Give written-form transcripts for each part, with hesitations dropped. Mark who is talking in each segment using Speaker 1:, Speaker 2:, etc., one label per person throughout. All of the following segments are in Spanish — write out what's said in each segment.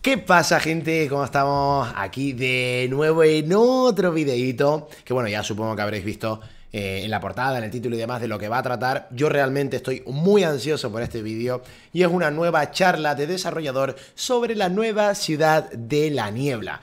Speaker 1: ¿Qué pasa, gente? ¿Cómo estamos? Aquí de nuevo en otro videíto, que bueno, ya supongo que habréis visto en la portada, en el título y demás de lo que va a tratar. Yo realmente estoy muy ansioso por este vídeo y es una nueva charla de desarrollador sobre la nueva ciudad de la niebla.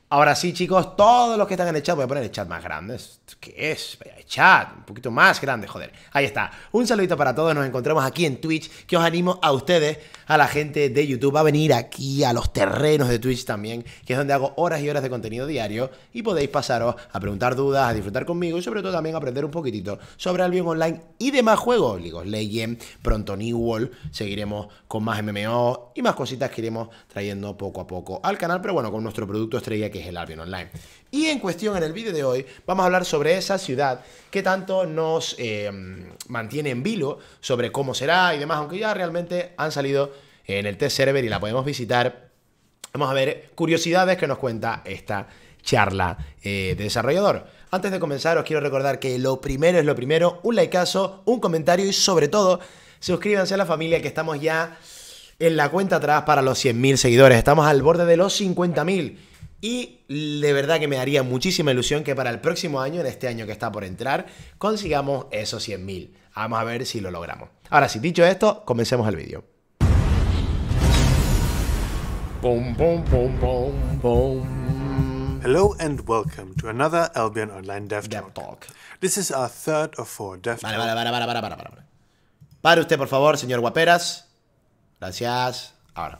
Speaker 1: Ahora sí, chicos, todos los que están en el chat, voy a poner el chat más grande. ¿Qué es? El chat, un poquito más grande, joder. Ahí está. Un saludito para todos, nos encontramos aquí en Twitch, que os animo a ustedes, a la gente de YouTube, a venir aquí a los terrenos de Twitch también, que es donde hago horas y horas de contenido diario y podéis pasaros a preguntar dudas, a disfrutar conmigo y sobre todo también a aprender un poquitito sobre Albion Online y demás juegos. League of Legends, pronto NIEBLA, seguiremos con más MMO y más cositas que iremos trayendo poco a poco al canal, pero bueno, con nuestro producto estrella que es el Albion Online. Y en cuestión, en el vídeo de hoy, vamos a hablar sobre esa ciudad que tanto nos mantiene en vilo, sobre cómo será y demás, aunque ya realmente han salido en el test server y la podemos visitar. Vamos a ver curiosidades que nos cuenta esta charla de desarrollador. Antes de comenzar, os quiero recordar que lo primero es lo primero, un likeazo, un comentario y sobre todo, suscríbanse a la familia, que estamos ya en la cuenta atrás para los 100.000 seguidores. Estamos al borde de los 50.000. Y de verdad que me haría muchísima ilusión que para el próximo año, en este año que está por entrar, consigamos esos 100.000. Vamos a ver si lo logramos. Ahora sí, dicho esto, comencemos el vídeo.
Speaker 2: Hello and welcome to another Albion Online Dev Talk. This is our third of four Dev Talks.
Speaker 1: Vale. Pare usted, por favor, señor Guaperas. Gracias. Ahora.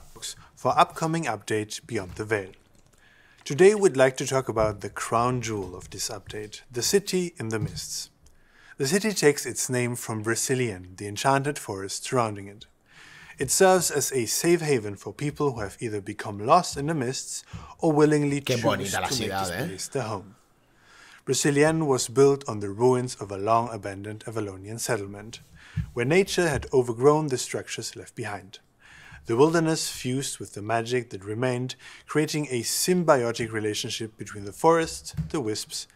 Speaker 2: For upcoming updates beyond the veil. Today we'd like to talk about the crown jewel of this update, the city in the mists. The city takes its name from Brazilian, the enchanted forest surrounding it. It serves as a safe haven for people who have either become lost in the mists or willingly choose to make this place their home. Brazilian was built on the ruins of a long-abandoned Avalonian settlement, where nature had overgrown the structures left behind. The wilderness fused with the magic that remained, creating a symbiotic relationship between the forest, the wisps,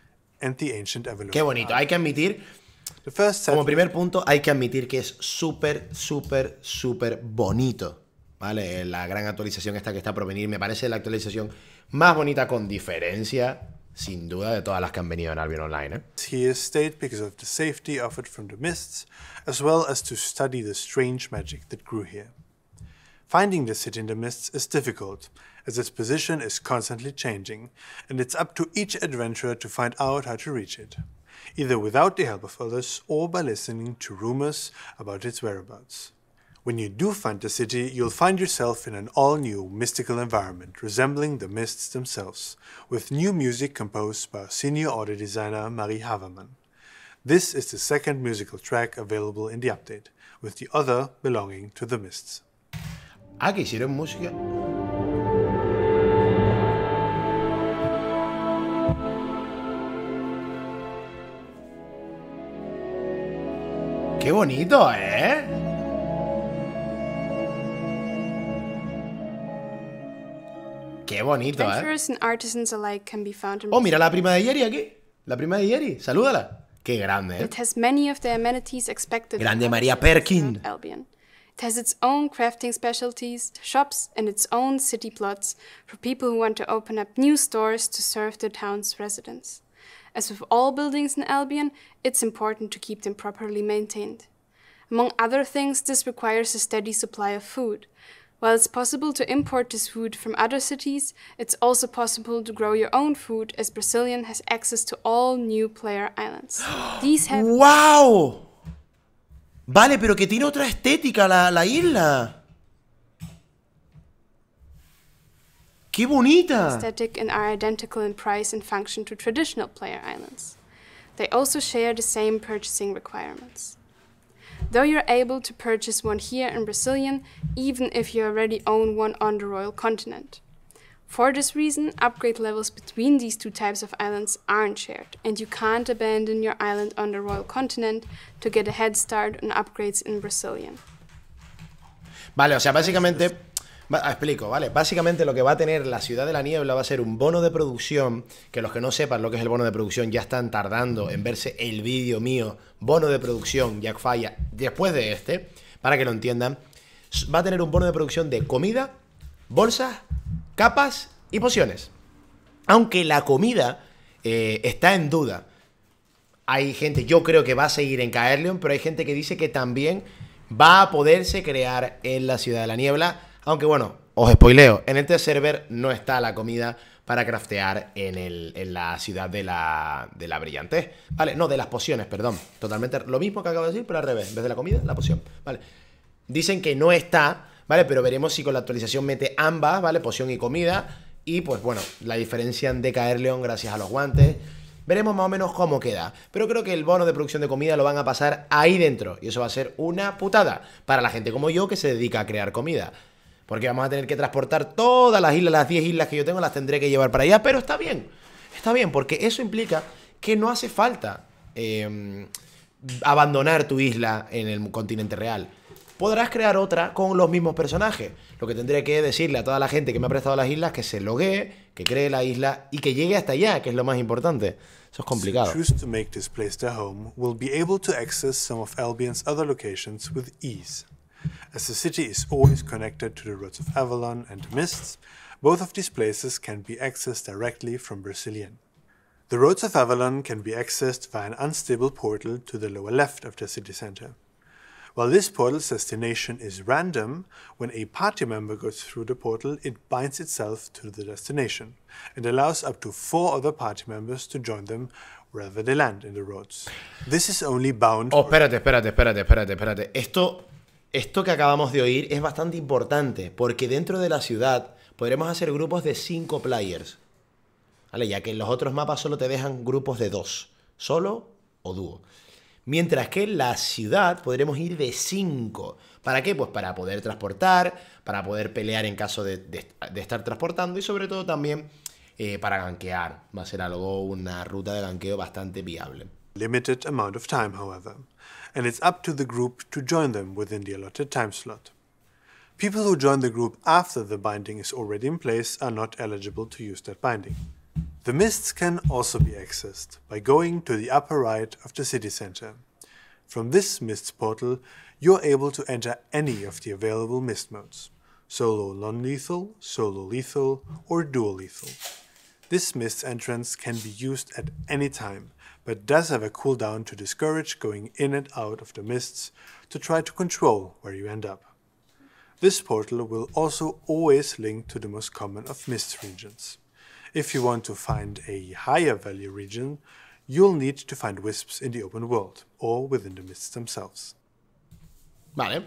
Speaker 2: and the ancient Avalonian.
Speaker 1: Qué bonito. Hay que admitir, como primer punto, hay que admitir que es súper bonito, ¿vale? La gran actualización esta que está por venir me parece la actualización más bonita con diferencia, sin duda, de todas las que han venido en Albion Online, ¿eh?
Speaker 2: He stayed because of the safety offered from the mists, as well as to study the strange magic that grew here. Finding the city in the mists is difficult, as its position is constantly changing, and it's up to each adventurer to find out how to reach it, either without the help of others or by listening to rumors about its whereabouts. When you do find the city, you'll find yourself in an all-new mystical environment resembling the mists themselves, with new music composed by our senior audio designer Marie Haverman. This is the second musical track available in the update, with the other belonging to the mists.
Speaker 1: Ah, que hicieron música. Qué bonito, ¿eh? Qué bonito,
Speaker 3: Adventurers and artisans alike can be found in
Speaker 1: Oh, mira la prima de Yeri aquí. La prima de Yeri. Salúdala. Qué grande, ¿eh?
Speaker 3: It has many of the amenities expected.
Speaker 1: Grande María Perkin.
Speaker 3: Albion. It has its own crafting specialties, shops, and its own city plots for people who want to open up new stores to serve the town's residents. As with all buildings in Albion, it's important to keep them properly maintained. Among other things, this requires a steady supply of food. While it's possible to import this food from other cities, it's also possible to grow your own food, as Brazilian has access to all new player islands. These have...
Speaker 1: ¡Wow! Vale, pero que tiene otra estética la isla. ¡Qué bonita!
Speaker 3: Aesthetic and are identical in price and function to traditional player islands. They also share the same purchasing requirements. Though you're able to purchase one here in Brazilian, even if you already own one on the Royal Continent. For this reason, upgrade levels between these two types of islands aren't shared, and you can't abandon your island on the Royal Continent to get a head start on upgrades in Brazilian.
Speaker 1: Vale, o sea, básicamente... explico, ¿vale? Básicamente lo que va a tener la ciudad de la niebla va a ser un bono de producción, que los que no sepan lo que es el bono de producción ya están tardando en verse el vídeo mío, bono de producción JackFyah, después de este, para que lo entiendan. Va a tener un bono de producción de comida, bolsas capas y pociones. Aunque la comida está en duda. Hay gente, yo creo que va a seguir en Caerleon, pero hay gente que dice que también va a poderse crear en la ciudad de la niebla. Aunque bueno, os spoileo, en este server no está la comida para craftear en la ciudad de la brillantez. Vale, no, de las pociones, perdón. Totalmente lo mismo que acabo de decir, pero al revés. En vez de la comida, la poción. Vale. Dicen que no está, ¿vale? Pero veremos si con la actualización mete ambas, ¿vale? Poción y comida. Y pues bueno, la diferencian de Caerleon gracias a los guantes. Veremos más o menos cómo queda. Pero creo que el bono de producción de comida lo van a pasar ahí dentro. Y eso va a ser una putada para la gente como yo que se dedica a crear comida. Porque vamos a tener que transportar todas las islas, las 10 islas que yo tengo, las tendré que llevar para allá. Pero está bien, porque eso implica que no hace falta abandonar tu isla en el continente real. Podrás crear otra con los mismos personajes. Lo que tendré que decirle a toda la gente que me ha prestado las islas que se loguee, que cree la isla y que llegue hasta allá, que es lo más importante. Eso es complicado.
Speaker 2: Choose to make this place their home will be able to access some of Albion's other locations with ease. As the city is always connected to the roads of Avalon and the Mists, both of these places can be accessed directly from Brazilian. The roads of Avalon can be accessed via an unstable portal to the lower left of the city center. While this portal's destination is random, when a party member goes through the portal, it binds itself to the destination and allows up to 4 other party members to join them wherever they land in the roads. This is only bound...
Speaker 1: Oh, espérate. Esto que acabamos de oír es bastante importante, porque dentro de la ciudad podremos hacer grupos de 5 players, ¿vale? Ya que en los otros mapas solo te dejan grupos de 2, solo o dúo. Mientras que en la ciudad podremos ir de 5. ¿Para qué? Pues para poder transportar, para poder pelear en caso de estar transportando y sobre todo también para gankear. Va a ser algo, una ruta de ganqueo bastante viable.
Speaker 2: Limited amount of time, however, and it's up to the group to join them within the allotted time slot. People who join the group after the binding is already in place are not eligible to use that binding. The mists can also be accessed by going to the upper right of the city center. From this mists portal, you're able to enter any of the available mist modes: solo non-lethal, solo lethal, or dual lethal. This mist entrance can be used at any time, but does have a cooldown to discourage going in and out of the mists to try to control where you end up. This portal will also always link to the most common of mist regions. If you want to find a higher value region, you'll need to find wisps in the open world, or within the mists themselves.
Speaker 1: Vale.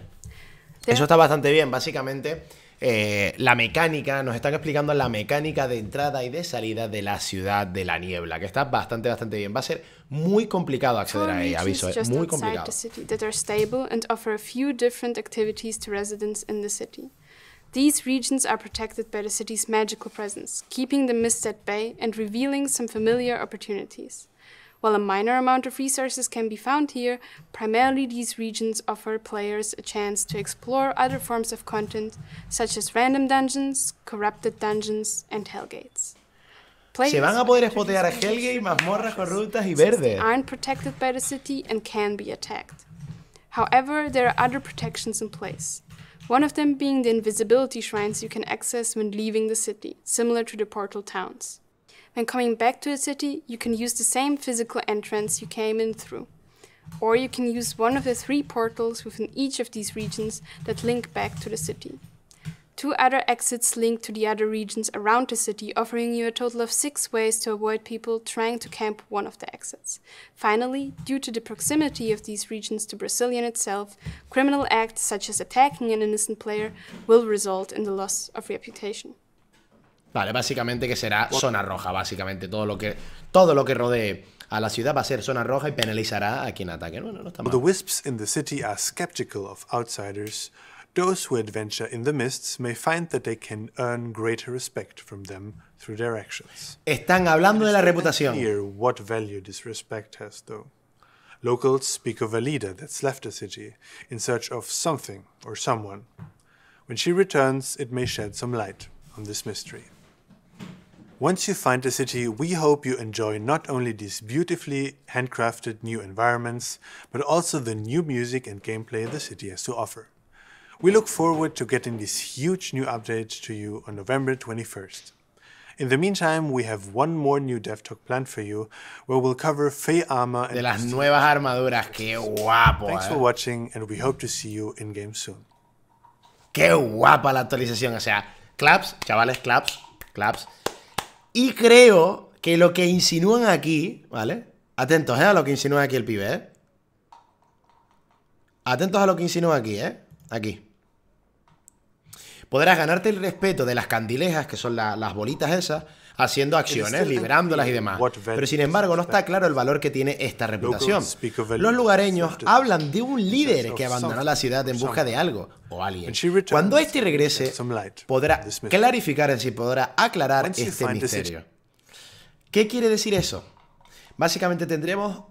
Speaker 1: Eso está bastante bien. Básicamente, la mecánica, nos están explicando la mecánica de entrada y de salida de la ciudad de la niebla, que está bastante bien. Va a ser muy complicado acceder a ella, aviso, muy complicado.
Speaker 3: That are stable and offer a few different activities to residents in the city. These regions are protected by the city's magical presence, keeping the mists at bay and revealing some familiar opportunities. While a minor amount of resources can be found here, primarily these regions offer players a chance to explore other forms of content, such as random dungeons, corrupted dungeons, and hellgates.
Speaker 1: Se van a poder spotear a Hellgate, mazmorras corruptas y verdes.
Speaker 3: Aren't protected by the city and can be attacked. However, there are other protections in place. One of them being the invisibility shrines you can access when leaving the city, similar to the portal towns. When coming back to the city, you can use the same physical entrance you came in through. Or you can use one of the 3 portals within each of these regions that link back to the city. 2 other exits link to the other regions around the city, offering you a total of 6 ways to avoid people trying to camp one of the exits. Finally, due to the proximity of these regions to Brazilian itself, criminal acts such as attacking an innocent player will result in the loss of reputation.
Speaker 1: Vale, básicamente que será zona roja, básicamente todo lo que rodee a la ciudad va a ser zona roja y penalizará a quien ataque. No está mal.
Speaker 2: The wisps in the city are skeptical of outsiders. Those who adventure in the mists may find that they can earn greater respect from them through their actions.
Speaker 1: Están hablando de la reputación.
Speaker 2: It's not clear what value this respect has, though. Locals speak of a leader that's left the city in search of something or someone. When she returns, it may shed some light on this mystery. Once you find the city, we hope you enjoy not only these beautifully handcrafted new environments, but also the new music and gameplay the city has to offer. We look forward to getting these huge new updates to you on November 21st. In the meantime, we have one more new dev talk planned for you, where we'll cover Fae armor and
Speaker 1: De las nuevas armaduras, qué guapo.
Speaker 2: Thanks for watching, and we hope to see you in game soon.
Speaker 1: Qué guapa la actualización, o sea, claps, chavales, claps, claps. Y creo que lo que insinúan aquí, ¿vale? Atentos, a lo que insinúa aquí el pibe, Atentos a lo que insinúa aquí, Aquí. Podrás ganarte el respeto de las candilejas, que son las bolitas esas, haciendo acciones, liberándolas y demás. Pero sin embargo, no está claro el valor que tiene esta reputación. Los lugareños hablan de un líder que abandonó la ciudad en busca de algo o alguien. Cuando este regrese, podrá clarificar, es decir, podrá aclarar este misterio. ¿Qué quiere decir eso? Básicamente tendremos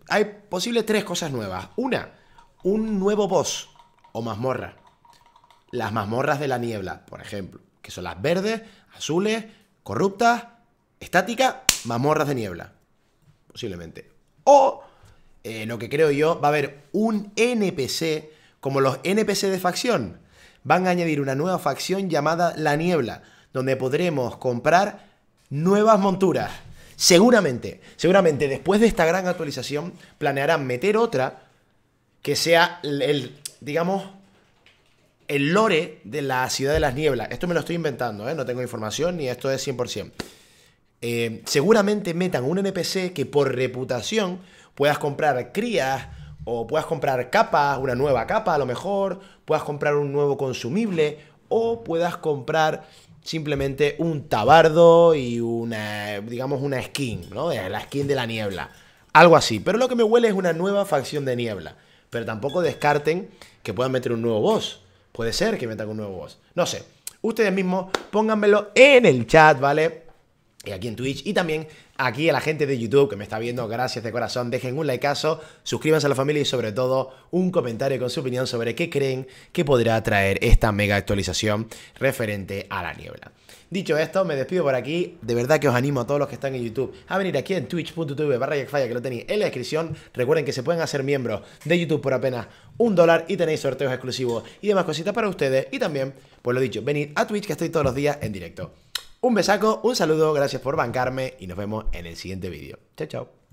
Speaker 1: hay posibles tres cosas nuevas. Una, un nuevo boss o mazmorra. Las mazmorras de la niebla, por ejemplo, que son las verdes, azules, corruptas, estáticas, mazmorras de niebla, posiblemente. O, lo que creo yo, va a haber un NPC, como los NPC de facción. Van a añadir una nueva facción llamada la niebla, donde podremos comprar nuevas monturas. Seguramente después de esta gran actualización, planearán meter otra que sea digamos, el lore de la ciudad de las nieblas. Esto me lo estoy inventando, no tengo información ni esto es 100%. Seguramente metan un NPC que por reputación puedas comprar crías o puedas comprar capas, una nueva capa a lo mejor, puedas comprar un nuevo consumible o puedas comprar simplemente un tabardo y digamos una skin, ¿no? La skin de la niebla. Algo así. Pero lo que me huele es una nueva facción de niebla. Pero tampoco descarten que puedan meter un nuevo boss. Puede ser que metan un nuevo boss. No sé. Ustedes mismos pónganmelo en el chat, ¿vale? Y aquí en Twitch. Y también aquí a la gente de YouTube que me está viendo. Gracias de corazón. Dejen un likeazo. Suscríbanse a la familia y sobre todo un comentario con su opinión sobre qué creen que podrá traer esta mega actualización referente a la niebla. Dicho esto, me despido por aquí. De verdad que os animo a todos los que están en YouTube a venir aquí en twitch.tv/JackFyah, que lo tenéis en la descripción. Recuerden que se pueden hacer miembros de YouTube por apenas $1 y tenéis sorteos exclusivos y demás cositas para ustedes. Y también, pues lo dicho, venid a Twitch, que estoy todos los días en directo. Un besaco, un saludo, gracias por bancarme y nos vemos en el siguiente vídeo. Chao, chao.